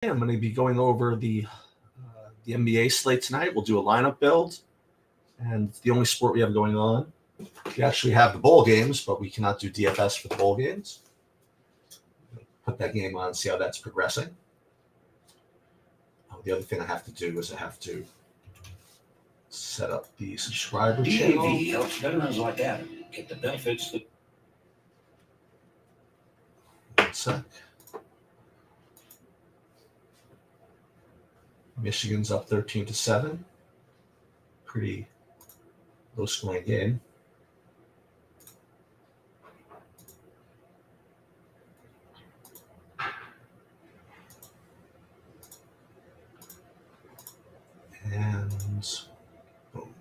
I'm going to be going over the NBA slate tonight. We'll do a lineup build, and it's the only sport we have going on. We actually have the bowl games, but we cannot do DFS for the bowl games. Put that game on, see how that's progressing. The other thing I have to do is I have to set up the subscriber channel. DAV helps veterans like Adam get the benefits that. One sec. Michigan's up 13-7. Pretty low scoring game. And boom.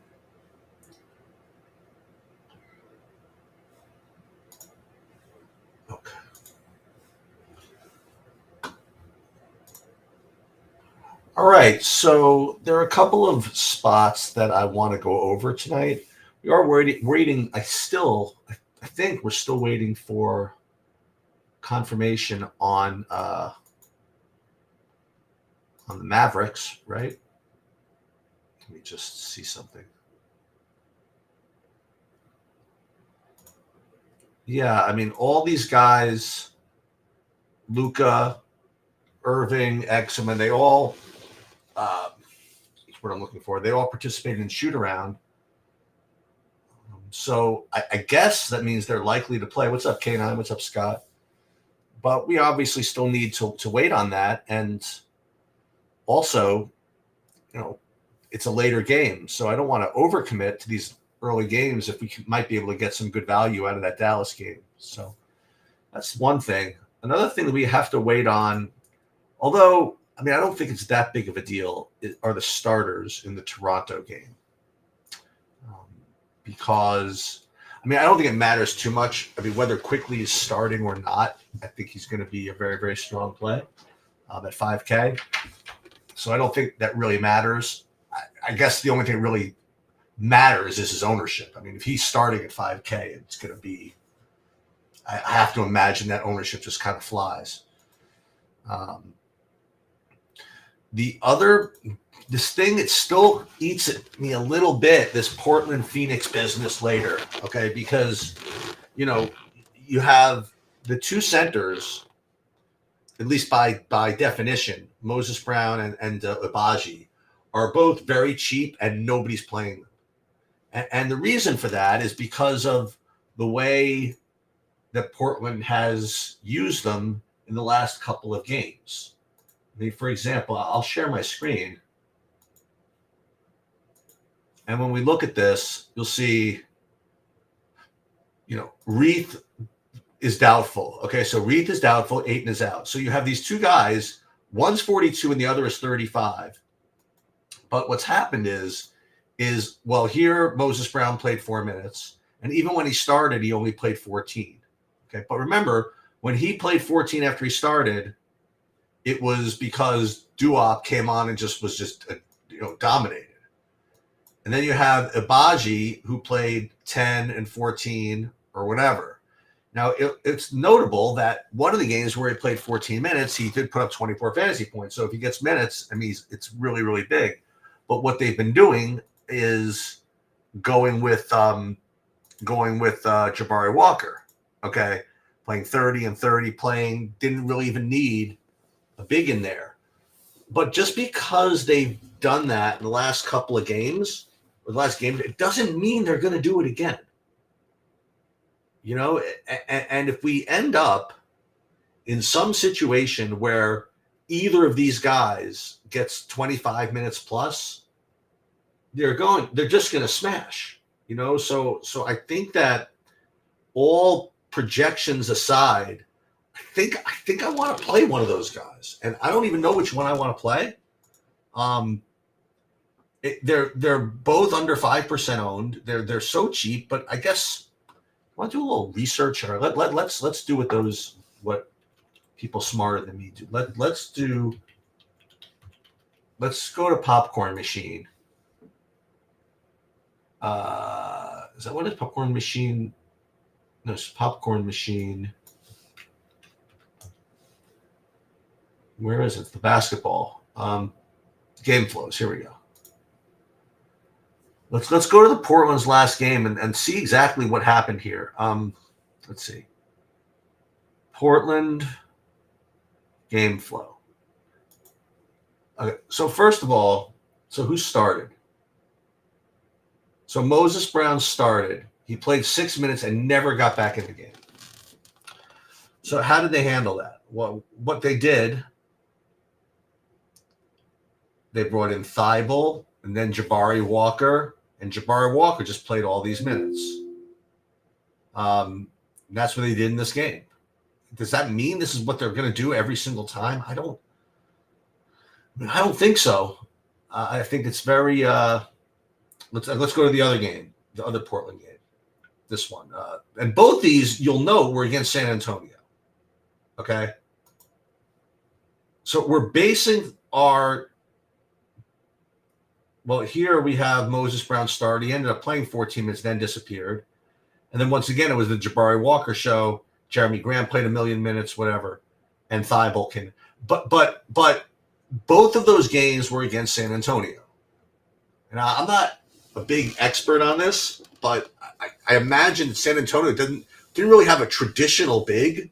Okay. All right, so there are a couple of spots that I want to go over tonight. We are waiting. I think we're still waiting for confirmation on the Mavericks, right? Let me just see something. Yeah, I mean, all these guys, Luka, Irving, Exum, they all, that's what I'm looking for. They all participated in shoot around. So I guess that means they're likely to play. What's up, K9? What's up, Scott? But we obviously still need to wait on that. And also, it's a later game. So I don't want to overcommit to these early games if we might be able to get some good value out of that Dallas game. So that's one thing. Another thing that we have to wait on, although, I don't think it's that big of a deal, are the starters in the Toronto game. Because, I don't think it matters too much. Whether Quickly is starting or not, I think he's going to be a very, very strong play at 5K. So I don't think that really matters. I guess the only thing that really matters is his ownership. If he's starting at 5K, it's going to be, I have to imagine that ownership just kind of flies. This thing, it still eats at me a little bit, this Portland Phoenix business later, okay? Because, you have the two centers, at least by definition, Moses Brown and Agbaji, are both very cheap and nobody's playing them. And the reason for that is because of the way that Portland has used them in the last couple of games. For example, I'll share my screen. And when we look at this, you'll see, Reith is doubtful. Okay, so Reith is doubtful, Ayton is out. So you have these two guys, one's 42 and the other is 35. But what's happened is here Moses Brown played 4 minutes. And even when he started, he only played 14. Okay, but remember, when he played 14 after he started, it was because Duop came on and just dominated. And then you have Agbaji, who played 10 and 14 or whatever. Now, it's notable that one of the games where he played 14 minutes, he did put up 24 fantasy points. So if he gets minutes, it's really, really big. But what they've been doing is going with Jabari Walker, okay, playing 30 and 30, didn't really even need a big in there. But just because they've done that in the last couple of games, or the last game, it doesn't mean they're going to do it again. And if we end up in some situation where either of these guys gets 25 minutes plus, they're just going to smash, So I think that, all projections aside, I think I want to play one of those guys, and I don't even know which one I want to play. They're both under 5% owned. They're so cheap, but I guess I want to do a little research. Or let's do what people smarter than me do. Let's go to Popcorn Machine. Is that what is Popcorn Machine? No, it's Popcorn Machine. Where is it? The basketball. Game flows. Here we go. Let's go to the Portland's last game and see exactly what happened here. Let's see. Portland game flow. Okay, so first of all, so who started? So Moses Brown started. He played 6 minutes and never got back in the game. So how did they handle that? Well, what they did, they brought in Thibault and then Jabari Walker, and Jabari Walker just played all these minutes. That's what they did in this game. Does that mean this is what they're going to do every single time? I don't think so. I think it's very. Let's go to the other game, the other Portland game. This one, and both these you'll know were against San Antonio. Okay, so we're basing our. Well, here we have Moses Brown start. He ended up playing 14 minutes, then disappeared, and then once again it was the Jabari Walker show. Jeremy Grant played 1 million minutes, whatever, and Thibault can. But both of those games were against San Antonio. And I'm not a big expert on this, but I imagine San Antonio didn't really have a traditional big.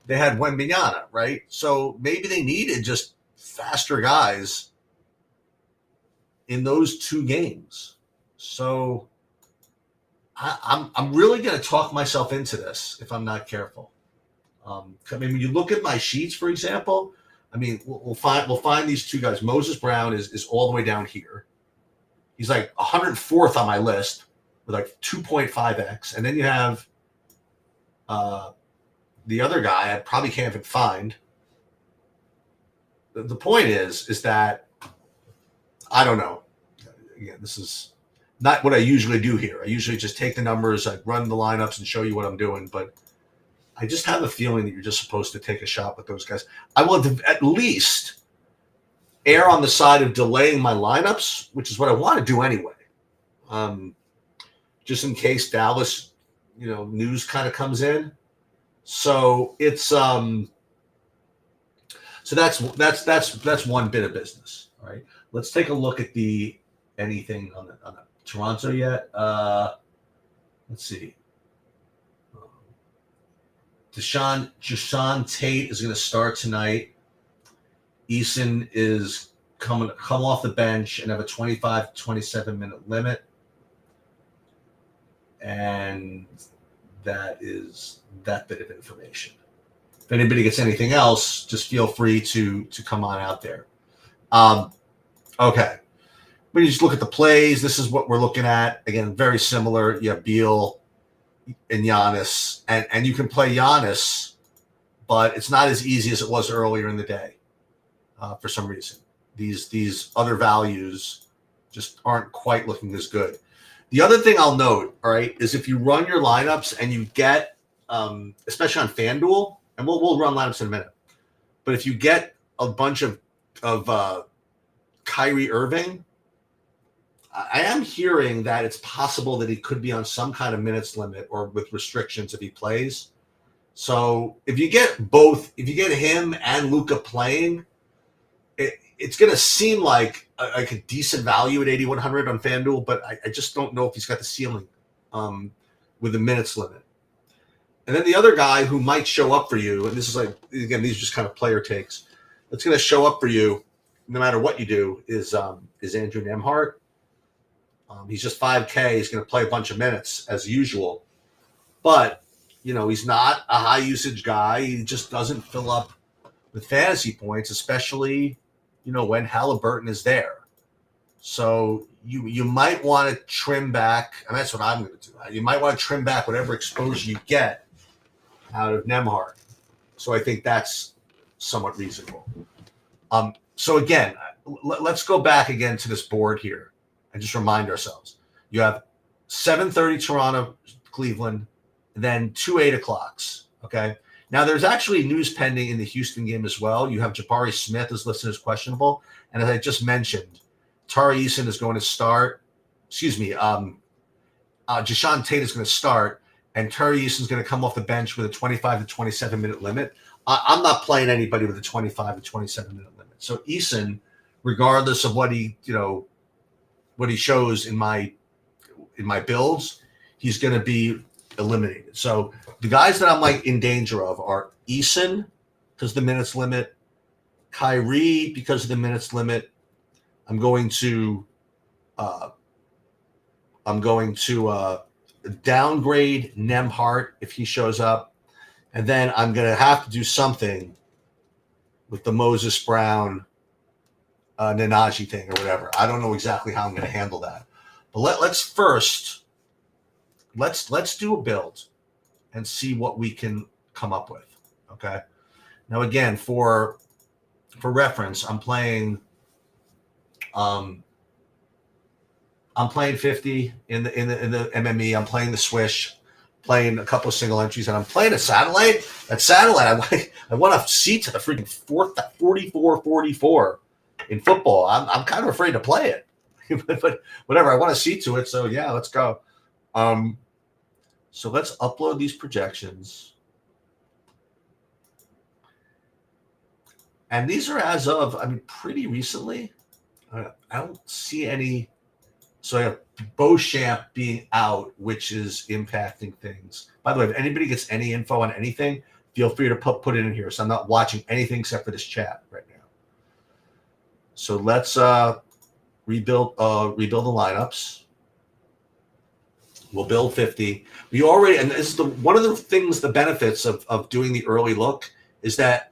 They had Wembanyama, right? So maybe they needed just faster guys in those two games. So I'm really going to talk myself into this if I'm not careful. I mean, when you look at my sheets, for example, I mean, we'll find these two guys. Moses Brown is all the way down here. He's like 104th on my list with like 2.5x, and then you have the other guy I probably can't even find. The point is that I don't know. Again, this is not what I usually do here. I usually just take the numbers, I run the lineups, and show you what I'm doing. But I just have a feeling that you're just supposed to take a shot with those guys. I will at least err on the side of delaying my lineups, which is what I want to do anyway. Just in case Dallas, news kind of comes in. So it's so that's one bit of business. All right. Let's take a look at anything on the Toronto yet. Let's see. Deshaun Tate is going to start tonight. Eason is come off the bench and have a 25 to 27 minute limit. And that is that bit of information. If anybody gets anything else, just feel free to come on out there. Okay. When you just look at the plays, this is what we're looking at. Again, very similar. You have Beal and Giannis, and you can play Giannis, but it's not as easy as it was earlier in the day for some reason. These other values just aren't quite looking as good. The other thing I'll note, all right, is if you run your lineups and you get, especially on FanDuel, and we'll run lineups in a minute, but if you get a bunch of Kyrie Irving, I am hearing that it's possible that he could be on some kind of minutes limit or with restrictions if he plays. So if you get him and Luka playing, it's going to seem like a decent value at 8,100 on FanDuel, but I just don't know if he's got the ceiling with the minutes limit. And then the other guy who might show up for you, and this is like, again, these are just kind of player takes, that's going to show up for you no matter what you do is Andrew Nembhard. He's just 5K. He's going to play a bunch of minutes as usual. But, he's not a high usage guy. He just doesn't fill up with fantasy points, especially, when Halliburton is there. So you might want to trim back, and that's what I'm going to do. You might want to trim back whatever exposure you get out of Nembhard. So I think that's somewhat reasonable. So again, let's go back again to this board here. And just remind ourselves, you have 7:30 Toronto, Cleveland, and then 2 8 o'clocks. Okay. Now there's actually news pending in the Houston game as well. You have Jabari Smith is listed as questionable, and as I just mentioned, Tari Eason is going to start. Deshaun Tate is going to start, and Tari Eason is going to come off the bench with a 25 to 27 minute limit. I'm not playing anybody with a 25 to 27 minute limit. So Eason, regardless of what he shows in my builds, he's going to be eliminated. So the guys that I'm like in danger of are Eason because the minutes limit, Kyrie because of the minutes limit. I'm going to downgrade Nembhard if he shows up, and then I'm going to have to do something with the Moses Brown Nanaji thing or whatever. I don't know exactly how I'm going to handle that, but let's do a build and see what we can come up with. Okay. Now again, for reference, I'm playing 50 in the MME. I'm playing the Swish, playing a couple of single entries, and I'm playing a satellite. That satellite, I want a seat to the freaking 44 in football. I'm kind of afraid to play it, but whatever. I want a seat to it, so yeah, let's go. So let's upload these projections. And these are as of, pretty recently. I don't see any. So I have Beauchamp being out, which is impacting things. By the way, if anybody gets any info on anything, feel free to put it in here. So I'm not watching anything except for this chat right now. So let's rebuild the lineups. We'll build 50. We already, and this is one of the things, the benefits of doing the early look is that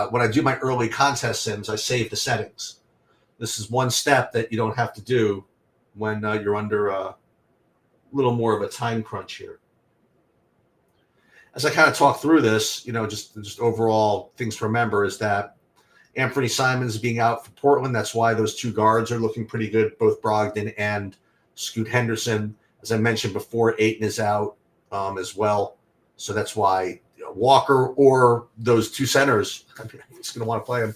when I do my early contest sims, I save the settings. This is one step that you don't have to do when you're under a little more of a time crunch here. As I kind of talk through this, just overall things to remember is that Anthony Simons being out for Portland. That's why those two guards are looking pretty good, both Brogdon and Scoot Henderson. As I mentioned before, Ayton is out as well. So that's why Walker or those two centers, he's going to want to play him.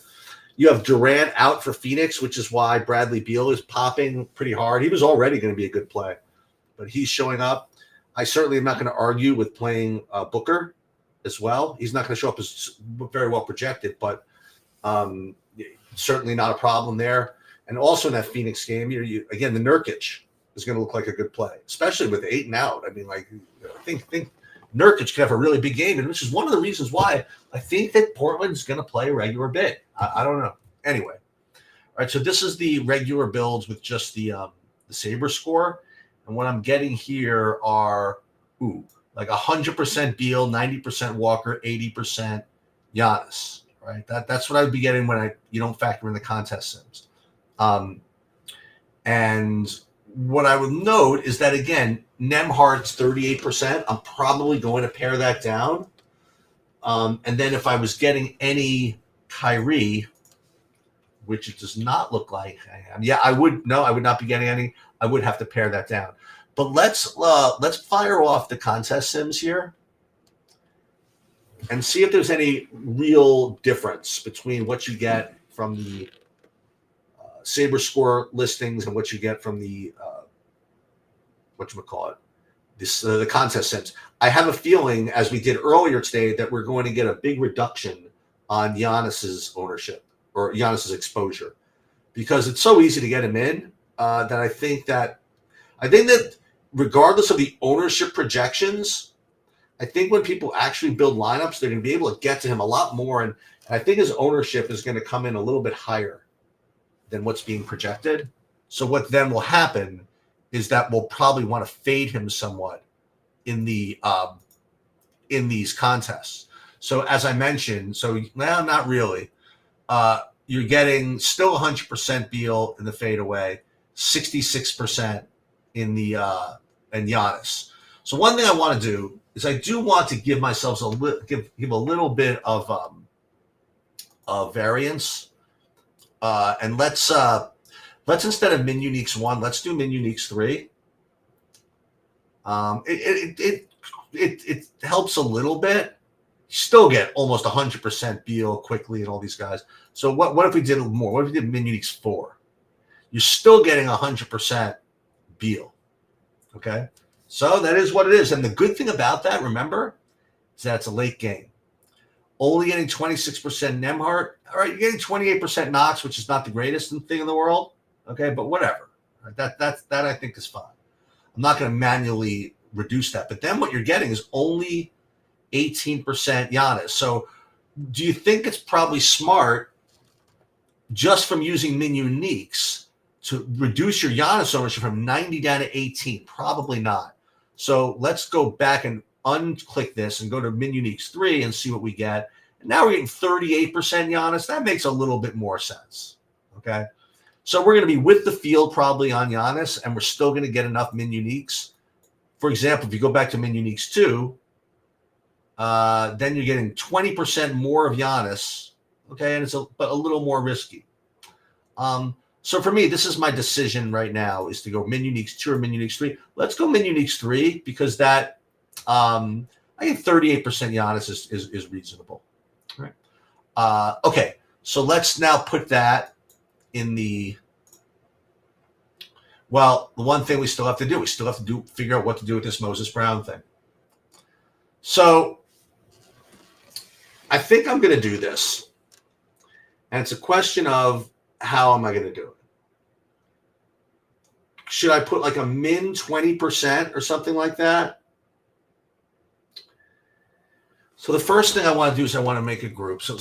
You have Durant out for Phoenix, which is why Bradley Beal is popping pretty hard. He was already going to be a good play, but he's showing up. I certainly am not going to argue with playing Booker as well. He's not going to show up as very well projected, but certainly not a problem there. And also in that Phoenix game, again, the Nurkic is going to look like a good play, especially with Ayton out. I think Nurkic could have a really big game, and which is one of the reasons why I think that Portland's going to play a regular bid. I don't know. Anyway, all right. So this is the regular builds with just the Saber score, and what I'm getting here are like 100% Beal, 90% Walker, 80% Giannis. Right. That's what I would be getting when you don't factor in the contest sims. And what I would note is that, again, Nembhard's 38%. I'm probably going to pare that down. And then if I was getting any Kyrie, which it does not look like I am. Yeah, I would not be getting any. I would have to pare that down. But let's fire off the contest sims here and see if there's any real difference between what you get from the Saber score listings and what you get from the the contest sims. I have a feeling, as we did earlier today, that we're going to get a big reduction on Giannis's ownership or Giannis's exposure, because it's so easy to get him in that I think that regardless of the ownership projections, I think when people actually build lineups, they're going to be able to get to him a lot more, and I think his ownership is going to come in a little bit higher than what's being projected. So what then will happen is that we'll probably want to fade him somewhat in the in these contests. So as I mentioned, not really. You're getting still 100% Beal in the fadeaway, 66% in the and Giannis. So one thing I want to do is I do want to give myself give a little bit of variance. And let's instead of min uniques 1, let's do min uniques 3. It helps a little bit. You still get almost 100% Beal quickly and all these guys. So what if we did more? What if we did min uniques 4? You're still getting 100% Beal. Okay, so that is what it is. And the good thing about that, remember, is that it's a late game. only getting 26% Nemhart. All right, you're getting 28% Knox, which is not the greatest thing in the world. Okay, but whatever. That I think is fine. I'm not going to manually reduce that. But then what you're getting is only 18% Giannis. So do you think it's probably smart just from using min uniques to reduce your Giannis ownership from 90 down to 18? Probably not. So let's go back and unclick this and go to min uniques 3 and see what we get. And now we're getting 38% Giannis. That makes a little bit more sense. Okay. So we're going to be with the field probably on Giannis, and we're still going to get enough min uniques. For example, if you go back to min uniques 2, then you're getting 20% more of Giannis. Okay. And it's a little more risky. So for me, this is my decision right now is to go min uniques 2 or min uniques 3. Let's go min uniques 3 because that I think 38% Giannis is reasonable. All right. Okay. So let's now put that in the the one thing we still have to do, figure out what to do with this Moses Brown thing. So I think I'm going to do this. And it's a question of how am I going to do it? Should I put like a min 20% or something like that? So the first thing I want to do is I want to make a group. So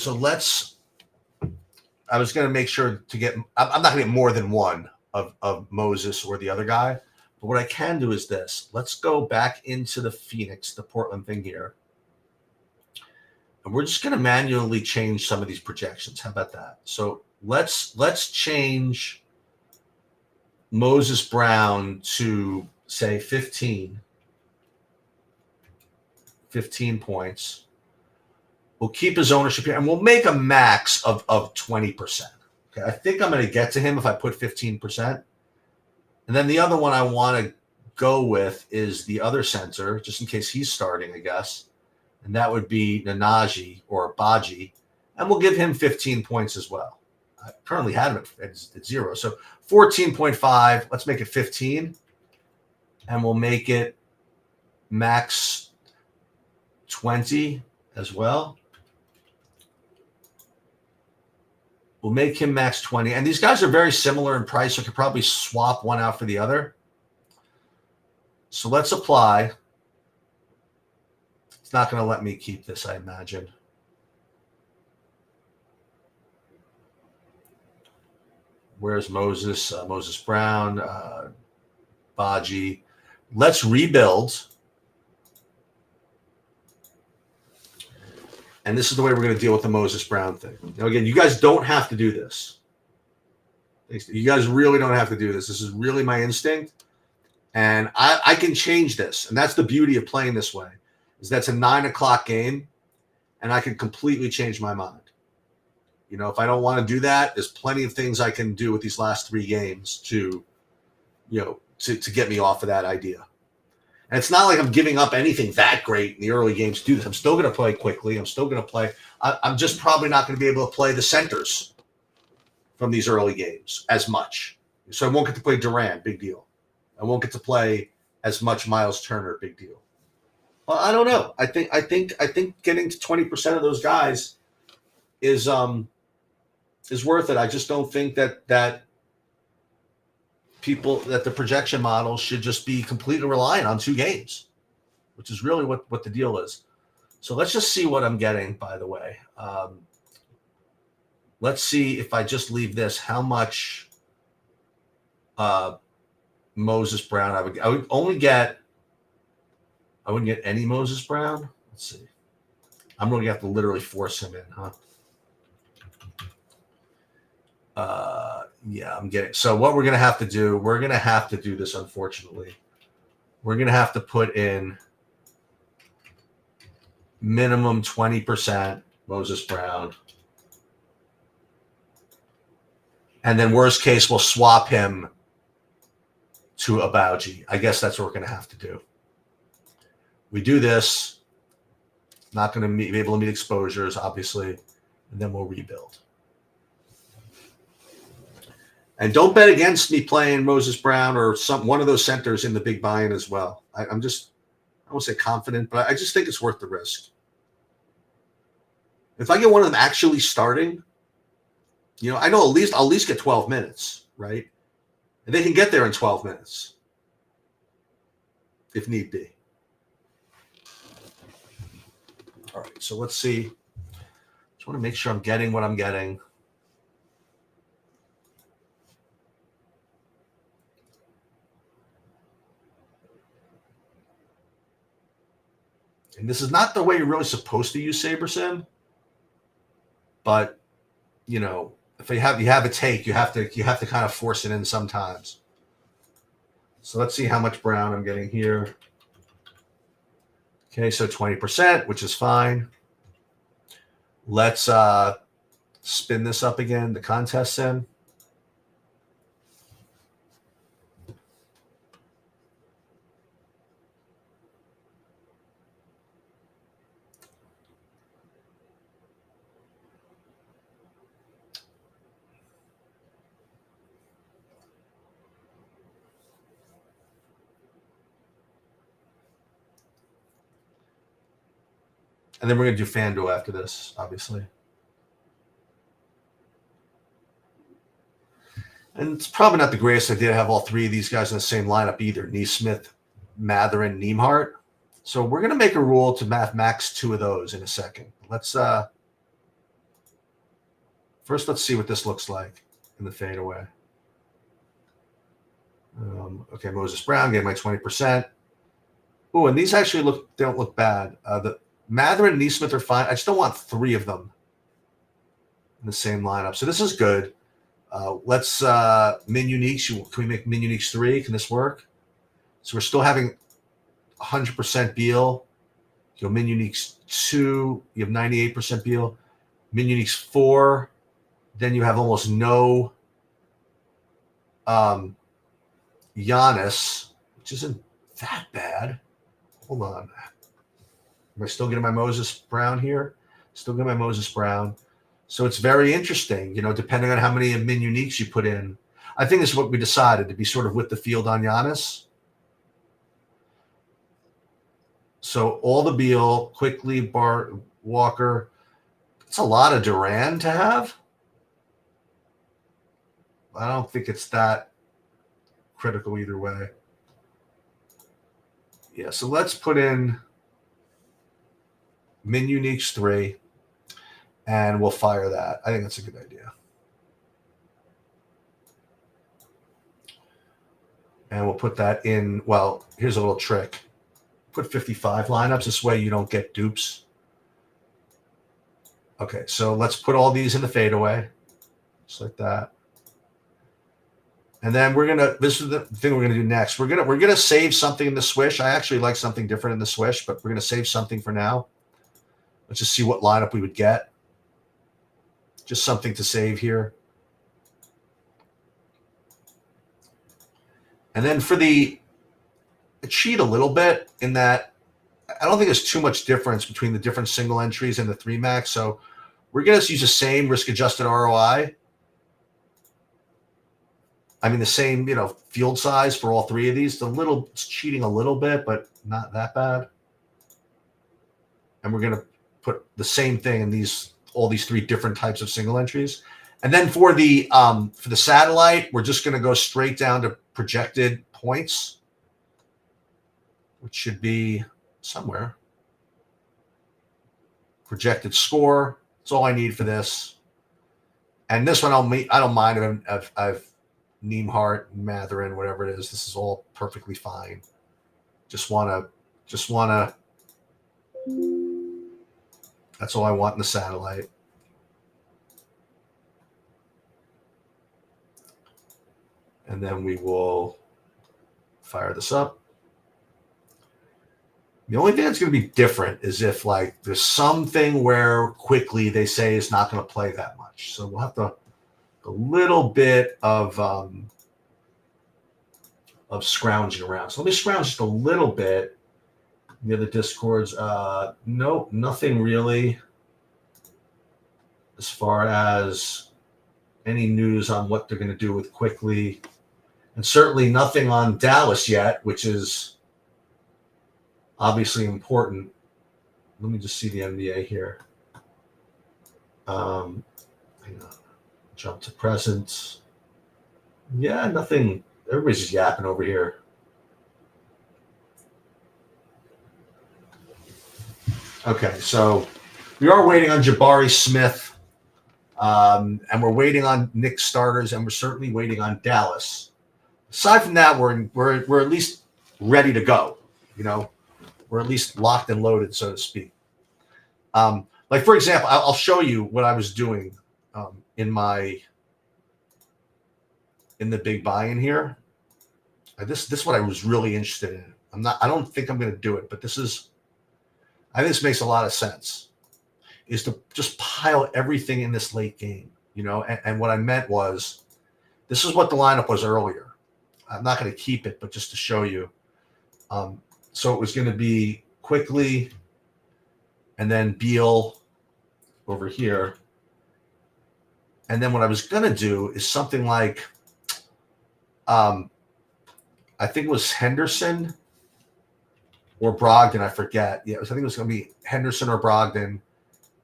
I was going to make sure to get, I'm not going to get more than one of Moses or the other guy. But what I can do is this. Let's go back into the Portland thing here. And we're just going to manually change some of these projections. How about that? So let's change Moses Brown to say 15 points. We'll keep his ownership here and we'll make a max of 20%. Okay. I think I'm going to get to him if I put 15%. And then the other one I want to go with is the other center, just in case he's starting, I guess. And that would be Nanaji or Baji. And we'll give him 15 points as well. I currently had him at 0. So 14.5. Let's make it 15. And we'll make it max 20 as well. We'll make him max 20. And these guys are very similar in price. So I could probably swap one out for the other. So let's apply. It's not going to let me keep this, I imagine. Where's Moses? Moses Brown, Baji. Let's rebuild. And this is the way we're going to deal with the Moses Brown thing. Now, again, you guys don't have to do this. You guys really don't have to do this. This is really my instinct. And I can change this. And that's the beauty of playing this way, is that's a 9 o'clock game, and I can completely change my mind. You know, if I don't want to do that, there's plenty of things I can do with these last 3 games to get me off of that idea. And it's not like I'm giving up anything that great in the early games to do this. I'm still going to play quickly. I'm still going to play. I'm just probably not going to be able to play the centers from these early games as much. So I won't get to play Durant, big deal. I won't get to play as much Miles Turner, big deal. Well, I don't know. I think getting to 20% of those guys is worth it. I just don't think that the projection model should just be completely reliant on 2 games, which is really what the deal is. So let's just see what I'm getting, by the way. Let's see if I just leave this, how much Moses Brown I would only get. I wouldn't get any Moses Brown. Let's see. I'm going to have to literally force him in, huh? Yeah, I'm getting. So what we're going to have to do this, unfortunately. We're going to have to put in minimum 20% Moses Brown. And then worst case, we'll swap him to Abaoji. I guess that's what we're going to have to do. We do this, not going to be able to meet exposures, obviously, and then we'll rebuild. And don't bet against me playing Moses Brown or one of those centers in the big buy-in as well. I won't say confident, but I just think it's worth the risk. If I get one of them actually starting, I know I'll at least get 12 minutes, right? And they can get there in 12 minutes if need be. All right, so let's see. Just want to make sure I'm getting what I'm getting. And this is not the way you're really supposed to use SaberSim, but if you have a take, you have to kind of force it in sometimes. So let's see how much brown I'm getting here. Okay, so 20%, which is fine. Let's spin this up again, the contest sim. And then we're going to do FanDuel after this, obviously. And it's probably not the greatest idea to have all three of these guys in the same lineup either. Neesmith, Matherin, Niemhart. So we're going to make a rule to max two of those in a second. Let's first let's see what this looks like in the fadeaway. Okay, Moses Brown gave my 20%. Oh, and these actually don't look bad. The Matherin and Neesmith are fine. I just don't want three of them in the same lineup. So this is good. Let's min uniques. Can we make min uniques 3? Can this work? So we're still having 100% Beal. You go min uniques 2. You have 98% Beal. Min uniques 4. Then you have almost no Giannis, which isn't that bad. Hold on. Am I still getting my Moses Brown here? Still getting my Moses Brown. So it's very interesting, depending on how many min uniques you put in. I think this is what we decided, to be sort of with the field on Giannis. So all the Beal, quickly, Bart, Walker. It's a lot of Durant to have. I don't think it's that critical either way. Yeah, so let's put in min uniques 3, and we'll fire that. I think that's a good idea. And we'll put that in. Well, here's a little trick. Put 55 lineups. This way you don't get dupes. Okay, so let's put all these in the fadeaway. Just like that. And then this is the thing we're gonna do next. We're gonna save something in the swish. I actually like something different in the swish, but we're gonna save something for now. Let's just see what lineup we would get. Just something to save here. And then for I cheat a little bit in that I don't think there's too much difference between the different single entries and the 3 max. So we're going to use the same risk-adjusted ROI. I mean, the same, field size for all 3 of these. It's cheating a little bit, but not that bad. And we're going to put the same thing in all these 3 different types of single entries. And then for the satellite, we're just going to go straight down to projected points, which should be somewhere. Projected score. That's all I need for this. And this one, I don't mind if I've Niemhart, Matherin, whatever it is. This is all perfectly fine. Just wanna. That's all I want in the satellite. And then we will fire this up. The only thing that's going to be different is if there's something where quickly they say it's not going to play that much. So we'll have a little bit of scrounging around. So let me scrounge just a little bit. The other discords, nope, nothing really as far as any news on what they're going to do with quickly. And certainly nothing on Dallas yet, which is obviously important. Let me just see the NBA here. Hang on. Jump to present. Yeah, nothing. Everybody's just yapping over here. Okay, so we are waiting on Jabari Smith, and we're waiting on Knicks starters, and we're certainly waiting on Dallas. Aside from that, we're at least ready to go. You know, we're at least locked and loaded, so to speak. Like for example, I'll show you what I was doing in the big buy-in here. This is what I was really interested in. I don't think I'm going to do it, but I think this makes a lot of sense. Is to just pile everything in this late game, you know. And what I meant was, this is what the lineup was earlier. I'm not going to keep it, but just to show you. So it was going to be Quickly, and then Beal over here. And then what I was going to do is something like, I think it was Henderson or Brogdon. I forget. Yeah, I think it was going to be Henderson or Brogdon.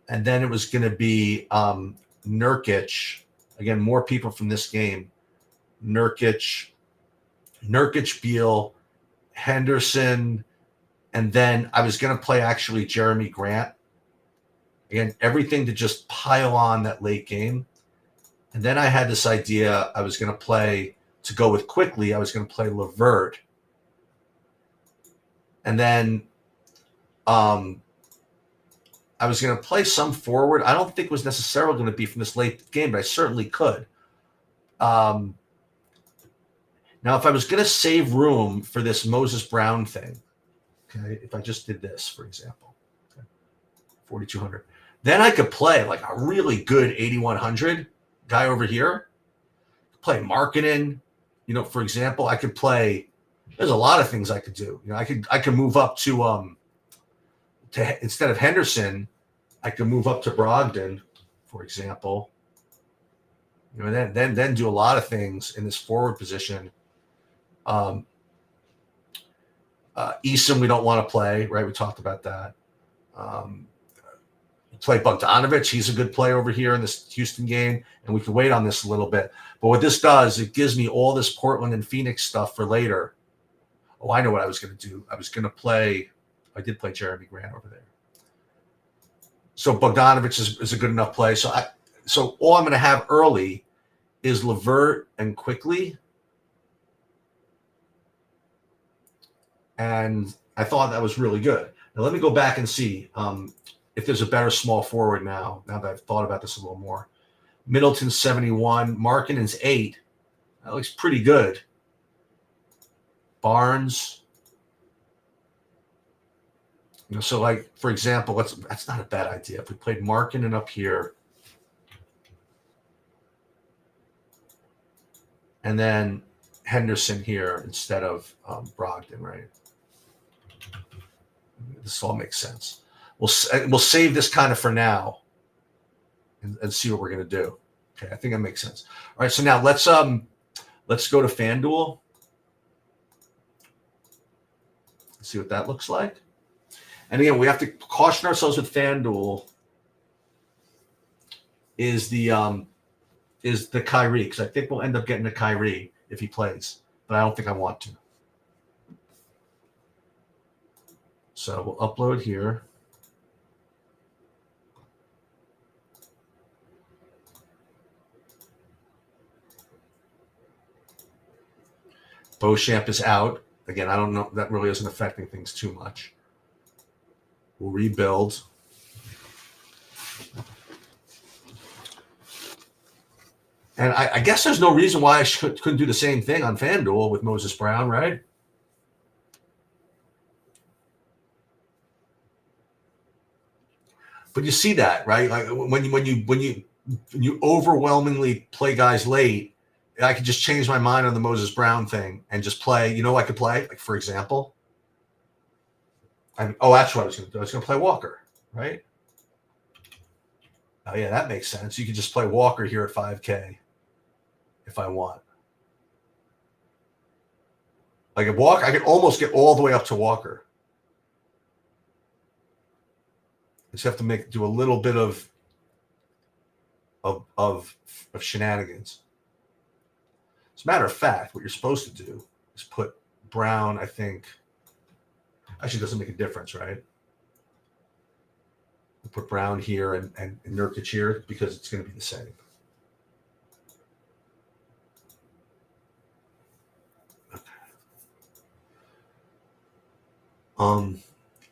And then it was going to be Nurkic. Again, more people from this game. Nurkic, Beal, Henderson, and then I was going to play actually Jeremy Grant. Again, everything to just pile on that late game. And then I had this idea I was going to play, to go with Quickly, I was going to play LeVert. And then I was going to play some forward. I don't think it was necessarily going to be from this late game, but I certainly could. Now, if I was going to save room for this Moses Brown thing, okay, if I just did this, for example, okay, 4,200, then I could play like a really good 8,100 guy over here. Play Markkanen, you know, for example. I could play. There's a lot of things I could do. You know, I could move up to instead of Henderson, I could move up to Brogdon, for example. You know, then do a lot of things in this forward position. Eason, we don't want to play, right? We talked about that. Play Bogdanovic. He's a good play over here in this Houston game, and we can wait on this a little bit. But what this does, it gives me all this Portland and Phoenix stuff for later. Oh, I know what I was going to do. I was going to play. I did play Jeremy Grant over there. So Bogdanovic is a good enough play. So all I'm going to have early is LeVert and Quickly. And I thought that was really good. Now let me go back and see if there's a better small forward now that I've thought about this a little more. Middleton's 71. Markkanen's 8. That looks pretty good. Barnes. You know, so like, for example, that's not a bad idea. If we played Markkanen up here, and then Henderson here instead of Brogdon, right? This all makes sense. We'll save this kind of for now, and see what we're gonna do. Okay, I think that makes sense. All right, so now let's go to FanDuel. See what that looks like. And again, we have to caution ourselves with FanDuel is the Kyrie, because I think we'll end up getting a Kyrie if he plays, but I don't think I want to. So we'll upload here. Beauchamp is out. Again, I don't know. That really isn't affecting things too much. We'll rebuild. And I guess there's no reason why I couldn't do the same thing on FanDuel with Moses Brown, right? But you see that, right? Like when you overwhelmingly play guys late, I could just change my mind on the Moses Brown thing and just play. You know, I could play, like, for example. That's what I was going to do. I was going to play Walker, right? Oh, yeah, that makes sense. You could just play Walker here at 5K if I want. Like, if Walker, I could almost get all the way up to Walker. I just have to do a little bit of of shenanigans. As a matter of fact, what you're supposed to do is put Brown, I think, actually doesn't make a difference, right? We'll put Brown here and Nurkic here because it's going to be the same.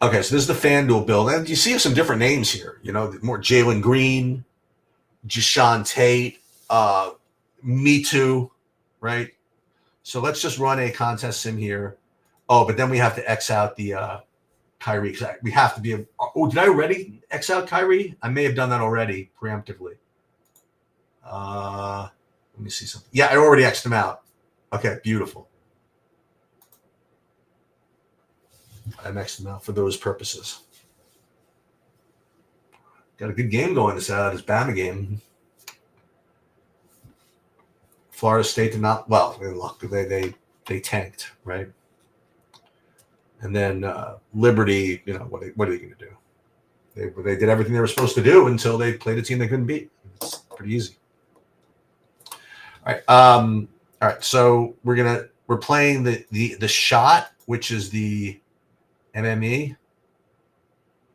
Okay, so this is the FanDuel build. And you see some different names here. You know, more Jalen Green, Jashawn Tate, Me Too, right? So let's just run a contest sim here. Oh, but then we have to X out the Kyrie. We have to be. Oh, did I already X out Kyrie? I may have done that already preemptively. Let me see something. Yeah, I already X'd him out. Okay, beautiful. I X'd him out for those purposes. Got a good game going this Bama game. Florida State did not. Well, they tanked, right? And then Liberty, you know, what are they going to do? They did everything they were supposed to do until they played a team they couldn't beat. It's pretty easy. All right. All right. So we're playing the shot, which is the MME,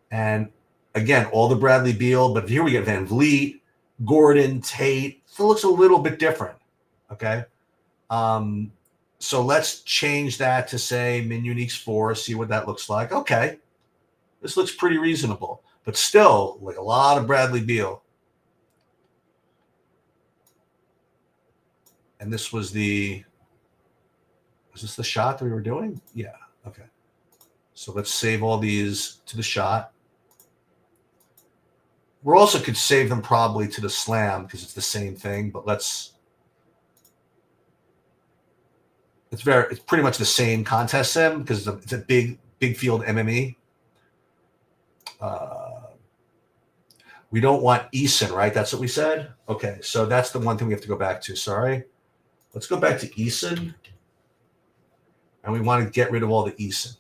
and again all the Bradley Beal. But here we get Van Vliet, Gordon, Tate. It looks a little bit different. Okay. So let's change that to say Min Uniques 4, see what that looks like. Okay. This looks pretty reasonable, but still like a lot of Bradley Beal. And this was this the shot that we were doing? Yeah. Okay. So let's save all these to the shot. We also could save them probably to the slam because it's the same thing, but it's pretty much the same contest sim because it's a big field MME. We don't want Eason, right? That's what we said. Okay, so that's the one thing we have to go back to. Sorry, let's go back to Eason, and we want to get rid of all the Eason.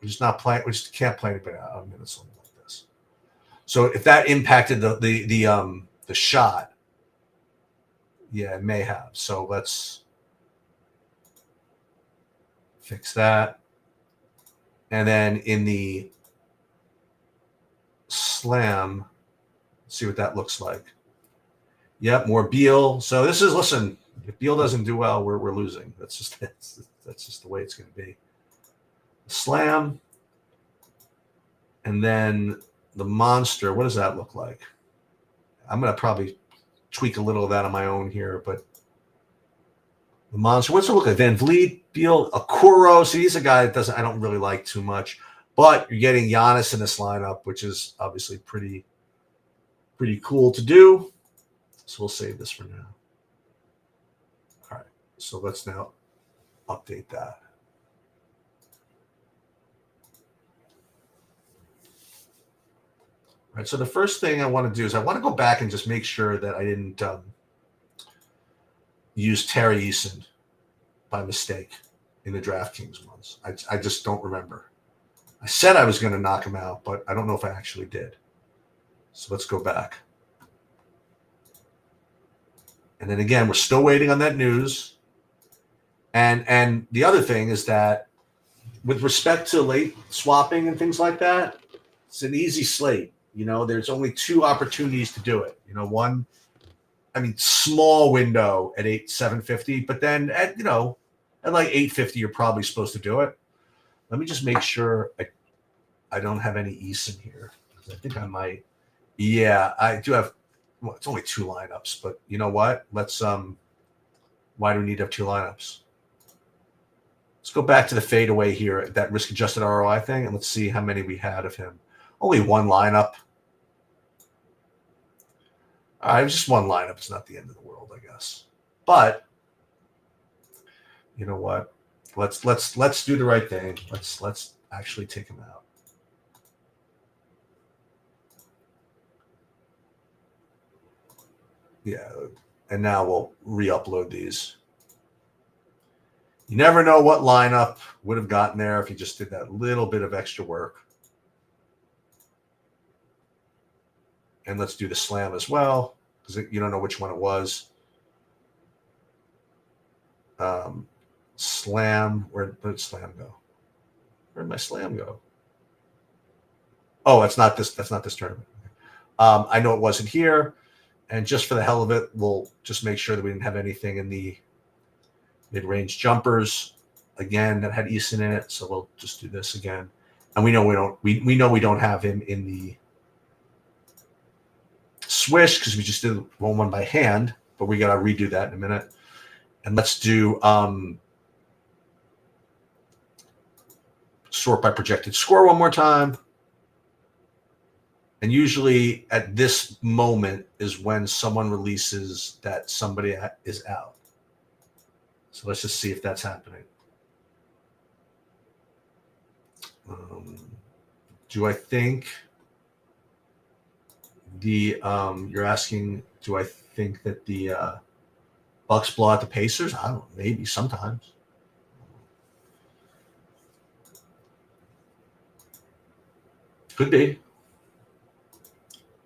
We're just not playing. We just can't play anybody out of minutes like this. So if that impacted the shot, yeah, it may have. So let's fix that. And then in the slam, see what that looks like. Yep, more Beal. So this is, listen, if Beal doesn't do well, we're losing. That's just the way it's going to be. Slam. And then the monster, what does that look like? I'm going to probably tweak a little of that on my own here, but the monster, what's it look like? Van Vliet, Beal, Okoro. So he's a guy that I don't really like too much, but you're getting Giannis in this lineup, which is obviously pretty cool to do. So we'll save this for now. All right. So let's now update that. All right. So the first thing I want to do is I want to go back and just make sure that I didn't use Terry Eason by mistake in the DraftKings ones. I just don't remember. I said I was going to knock him out, but I don't know if I actually did. So let's go back. And then again, we're still waiting on that news. And the other thing is that with respect to late swapping and things like that, it's an easy slate. You know, there's only 2 opportunities to do it. You know, one, I mean, small window at 750, but then at like 850, you're probably supposed to do it. Let me just make sure I don't have any Eason here. I think I might. Yeah, I do have. Well, it's only 2 lineups, but you know what? Let's. Why do we need to have 2 lineups? Let's go back to the fadeaway here, that risk-adjusted ROI thing, and let's see how many we had of him. Only 1 lineup. Just 1 lineup. It's not the end of the world, I guess. But you know what? Let's do the right thing. Let's actually take him out. Yeah, and now we'll re-upload these. You never know what lineup would have gotten there if you just did that little bit of extra work. And let's do the slam as well. because you don't know which one it was. Slam. Where did Slam go? Where did my Slam go? Oh, that's not this tournament. I know it wasn't here, and just for the hell of it, we'll just make sure that we didn't have anything in the mid-range jumpers again that had Eason in it. So we'll just do this again, and we know we don't have him in the swish because we just did one by hand, but we got to redo that in a minute. And let's do sort by projected score one more time. And usually at this moment is when someone releases that somebody is out. So let's just see if that's happening. Do I think you're asking, do I think that the Bucks blow out the Pacers? I don't know, maybe sometimes. Could be.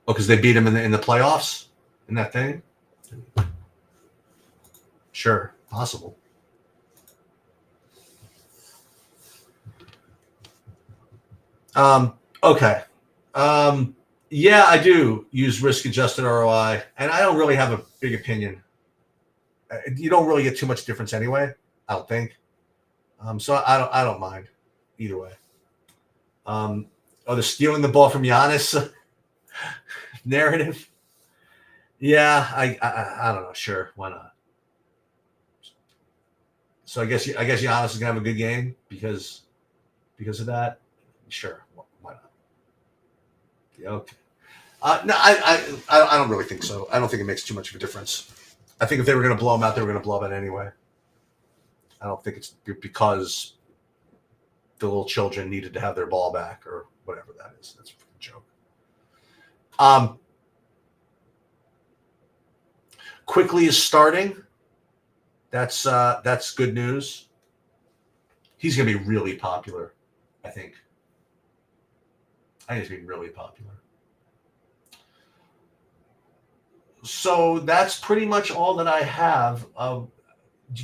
Oh, because they beat him in the playoffs in that thing? Sure, possible. Okay. Yeah, I do use risk-adjusted ROI, and I don't really have a big opinion. You don't really get too much difference anyway, I don't think. So I don't mind either way. They're stealing the ball from Giannis narrative. Yeah, I don't know. Sure, why not? So I guess Giannis is gonna have a good game because of that. Sure, why not? Yeah, okay. No, I don't really think so. I don't think it makes too much of a difference. I think if they were going to blow them out, they were going to blow them out anyway. I don't think it's because the little children needed to have their ball back or whatever that is. That's a freaking joke. Quickly is starting. That's good news. He's going to be really popular, I think. I think he's going to be really popular. So that's pretty much all that I have. You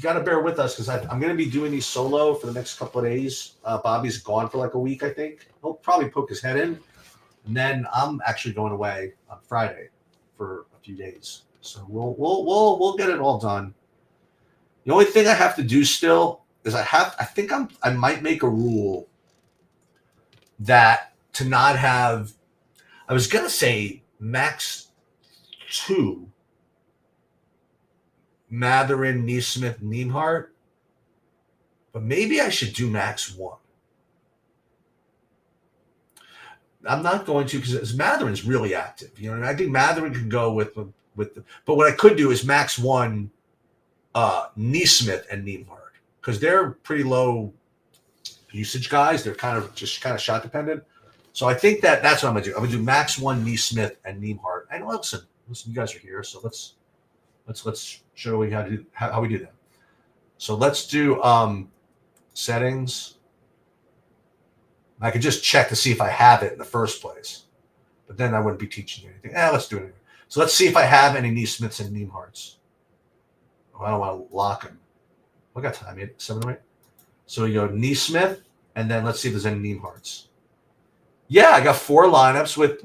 got to bear with us because I'm going to be doing these solo for the next couple of days. Bobby's gone for like a week, I think. He'll probably poke his head in. And then I'm actually going away on Friday for a few days. So we'll get it all done. The only thing I have to do still is I might make a rule that to not have, I was going to say max 2 Matherin, Neesmith, Nembhard, but maybe I should do max 1. I'm not going to because Matherin's really active. You know, I think Matherin can go with the. But what I could do is max 1 Neesmith and Nembhard because they're pretty low usage guys. They're kind of shot dependent. So I think that's what I'm gonna do. I'm gonna do max 1 Neesmith and Nembhard. And listen, you guys are here, so let's show you how we do that. So let's do settings. I could just check to see if I have it in the first place, but then I wouldn't be teaching you anything. Let's do it anyway. So let's see if I have any Neesmiths and Nembhards. Oh, I don't want to lock them. We got time, 7 or 8. So we go Neesmith, and then let's see if there's any Nembhards. Yeah, I got 4 lineups with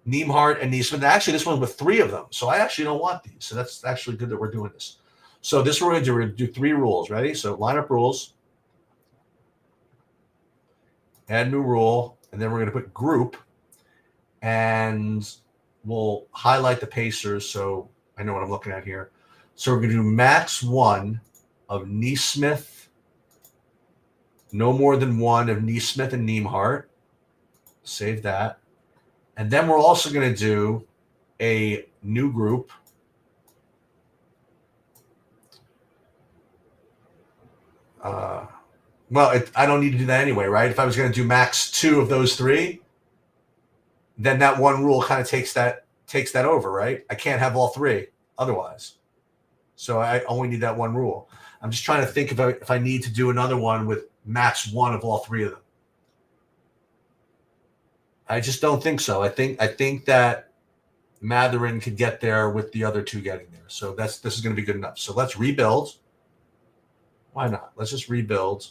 Nembhard and Neesmith. Actually, this one's with 3 of them. So I actually don't want these. So that's actually good that we're doing this. So this is what we're going to do. We're going to do 3 rules. Ready? So lineup rules. Add new rule. And then we're going to put group. And we'll highlight the Pacers. So I know what I'm looking at here. So we're going to do max 1 of Neesmith. No more than 1 of Neesmith and Nembhard. Save that. And then we're also going to do a new group. I don't need to do that anyway, right? If I was going to do max 2 of those 3, then that one rule kind of takes that over, right? I can't have all 3 otherwise. So I only need that one rule. I'm just trying to think if I need to do another one with max 1 of all 3 of them. I just don't think so. I think that Matherin could get there with the other two getting there. So this is going to be good enough. So let's rebuild. Why not? Let's just rebuild.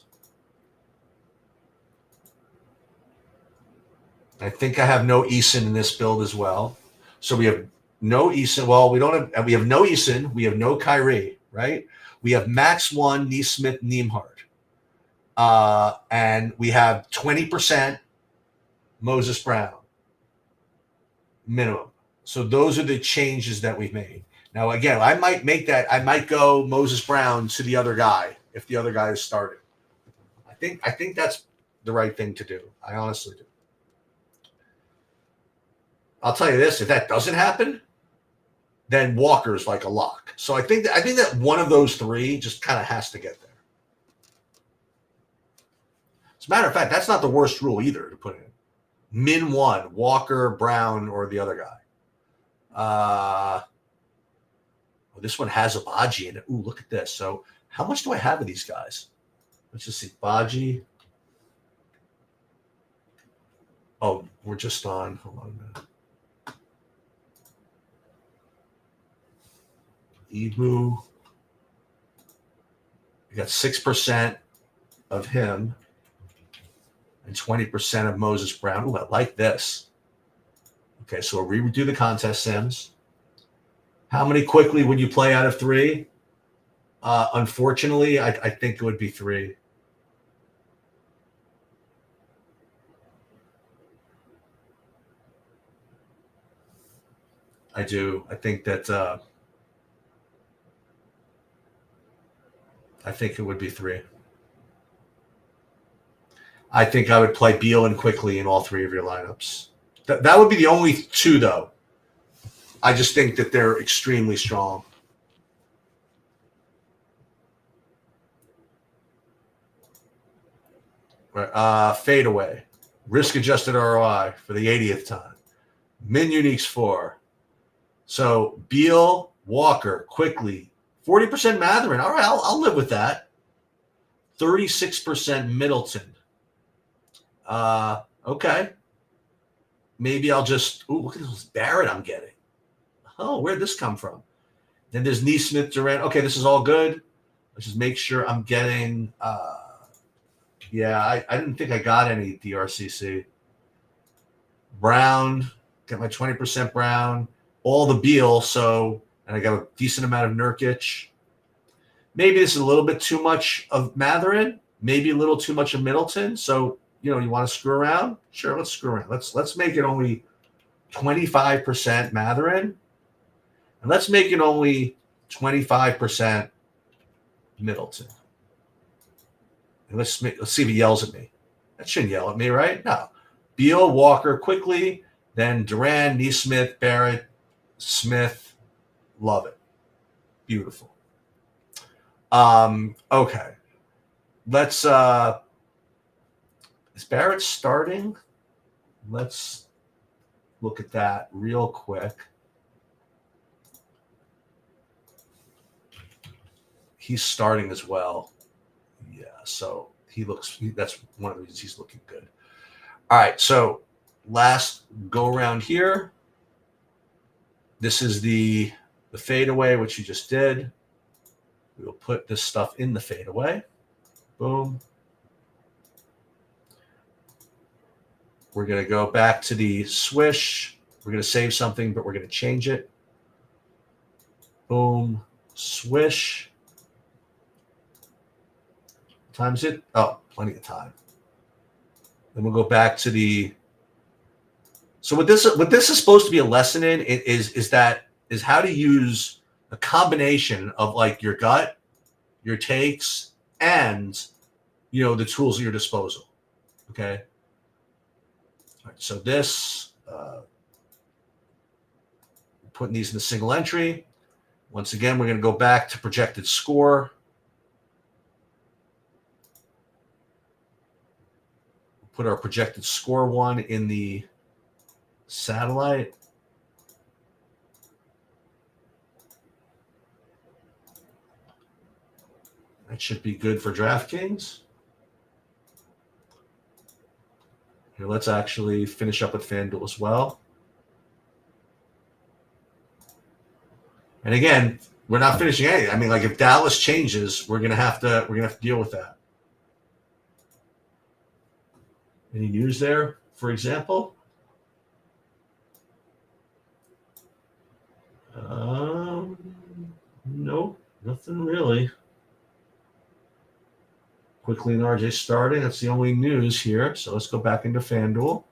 I think I have no Eason in this build as well. So we have no Eason. Well, we have no Eason. We have no Kyrie, right? We have Max 1, Neesmith, Nembhard. And we have 20% Moses Brown minimum. So those are the changes that we've made. Now, again, I might make that. I might go Moses Brown to the other guy if the other guy is starting. I think that's the right thing to do. I honestly do. I'll tell you this: if that doesn't happen, then Walker's like a lock. So I think that one of those three just kind of has to get there. As a matter of fact, that's not the worst rule either to put in. Min 1, Walker, Brown, or the other guy. This one has a Baji in it. Ooh, look at this. So how much do I have of these guys? Let's just see. Baji. Oh, we're just on. Hold on a minute. Ibu. We got 6% of him and 20% of Moses Brown. Ooh, I like this. Okay, so we'll redo the contest sims. How many quickly would you play out of 3? Unfortunately, I think it would be 3. I do. I think that I think it would be 3. I think I would play Beal and Quickly in all 3 of your lineups. That would be the only 2, though. I just think that they're extremely strong. Right. Fadeaway. Risk-adjusted ROI for the 80th time. Min Uniques 4. So Beal, Walker, Quickly, 40% Matherin. All right, I'll live with that. 36% Middleton. Okay. Maybe I'll just look at this Barrett I'm getting. Oh, where'd this come from? Then there's Neesmith, Durant. Okay, this is all good. Let's just make sure I'm getting I didn't think I got any DRCC. Brown, got my 20% Brown, all the Beal, and I got a decent amount of Nurkic. Maybe this is a little bit too much of Matherin, maybe a little too much of Middleton. So, you want to screw around? Sure, let's screw around. Let's make it only 25% Matherin, and let's make it only 25% Middleton. And let's see if he yells at me. That shouldn't yell at me, right? No. Beal, Walker, Quickly, then Durant, Neesmith, Barrett, Smith. Love it. Beautiful. Okay. Let's is Barrett starting? Let's look at that real quick. He's starting as well. Yeah, so that's one of the reasons he's looking good. All right, so last go around here. This is the fadeaway, which you just did. We will put this stuff in the fadeaway. Boom. We're going to go back to the swish. We're going to save something, but we're going to change it. Boom. Swish. Time's it? Oh, plenty of time. Then we'll go back to the. So what this is supposed to be a lesson in is how to use a combination of like your gut, your takes, and the tools at your disposal. Okay. All right, so this putting these in the single entry. Once again, we're going to go back to projected score. Put our projected score one in the satellite. That should be good for DraftKings. Here, let's actually finish up with FanDuel as well. And again, we're not finishing anything. I mean, like if Dallas changes, we're gonna have to deal with that. Any news there, for example? Nope, nothing really. Quickly and RJ starting. That's the only news here. So let's go back into FanDuel.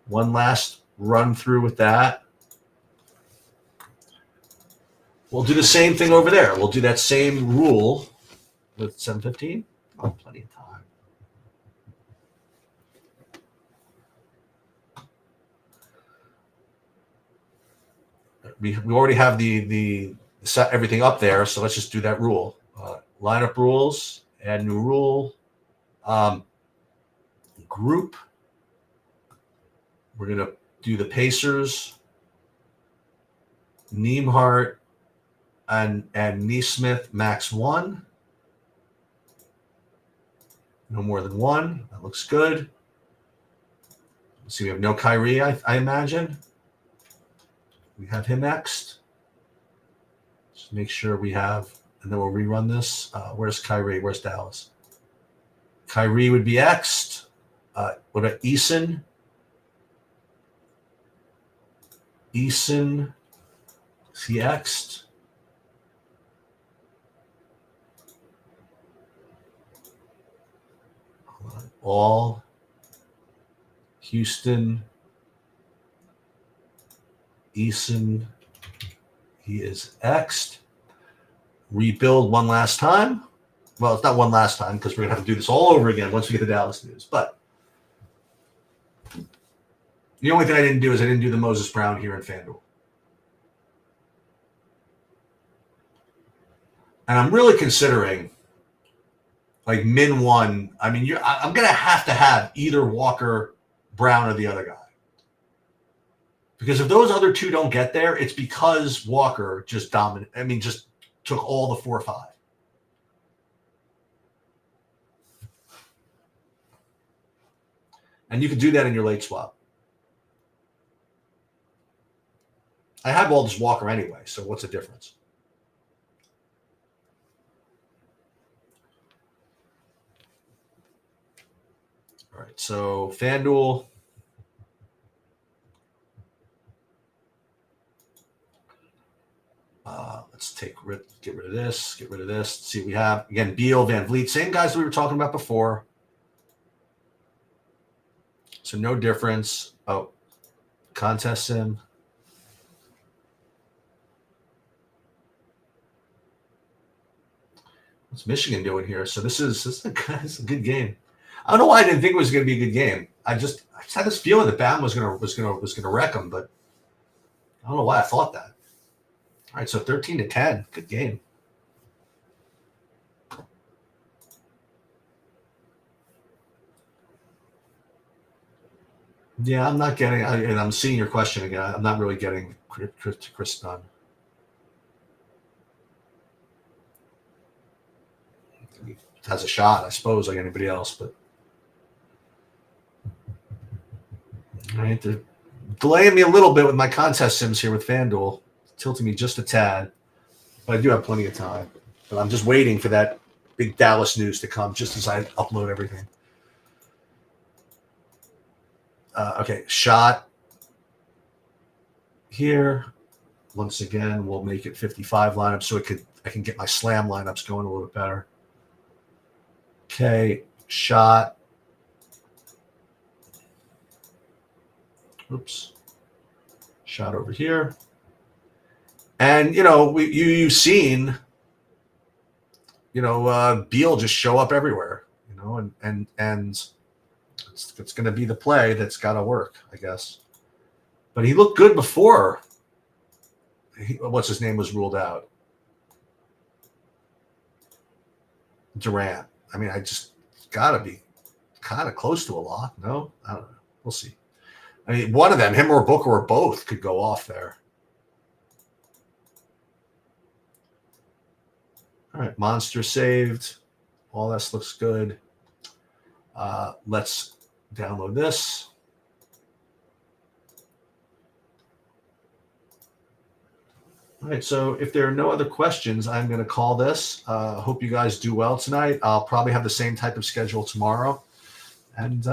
One last run through with that. We'll do the same thing over there. We'll do that same rule with 7:15. Oh, plenty of time. We already have the set everything up there, so let's just do that rule. Lineup rules, add new rule. Group. We're gonna do the Pacers, Neimark, and Neesmith max 1. No more than 1. That looks good. Let's see, we have no Kyrie, I imagine. We have him next. Just make sure we have, and then we'll rerun this. Where's Kyrie? Where's Dallas? Kyrie would be X'd. What about Eason? Eason, is he X'd? All Houston, Eason, he is X'd. Rebuild one last time. Well, it's not one last time because we're going to have to do this all over again once we get the Dallas news. But the only thing I didn't do is I didn't do the Moses Brown here in FanDuel. And I'm really considering like min 1. I mean, I'm going to have either Walker, Brown, or the other guy. Because if those other two don't get there, it's because Walker just just took all the 4 or 5. And you can do that in your late swap. I have all this Walker anyway, so what's the difference? All right, so FanDuel. Let's get rid of this. Get rid of this. Let's see what we have. Again, Beal, Van Vliet, same guys we were talking about before. So no difference. Oh, contest sim. What's Michigan doing here? So this is a good game. I don't know why I didn't think it was going to be a good game. I just had this feeling that Bam was gonna wreck them, but I don't know why I thought that. All right, so 13-10, good game. Yeah, I'm not getting, and I'm seeing your question again. I'm not really getting Chris Dunn. He has a shot, I suppose, like anybody else, but all right, they're delaying me a little bit with my contest sims here with FanDuel, tilting me just a tad, but I do have plenty of time. But I'm just waiting for that big Dallas news to come just as I upload everything. Okay, shot here. Once again, we'll make it 55 lineup so I can get my slam lineups going a little bit better. Okay, shot. Oops. Shot over here. And, you've seen, Beal just show up everywhere, and it's going to be the play that's got to work, I guess. But he looked good before. What's his name was ruled out? Durant. I mean, I just got to be kind of close to a lock. No, I don't know. We'll see. I mean, one of them, him or Booker or both, could go off there. All right, Monster saved. All this looks good. Let's download this. All right. So if there are no other questions, I'm going to call this. Hope you guys do well tonight. I'll probably have the same type of schedule tomorrow. And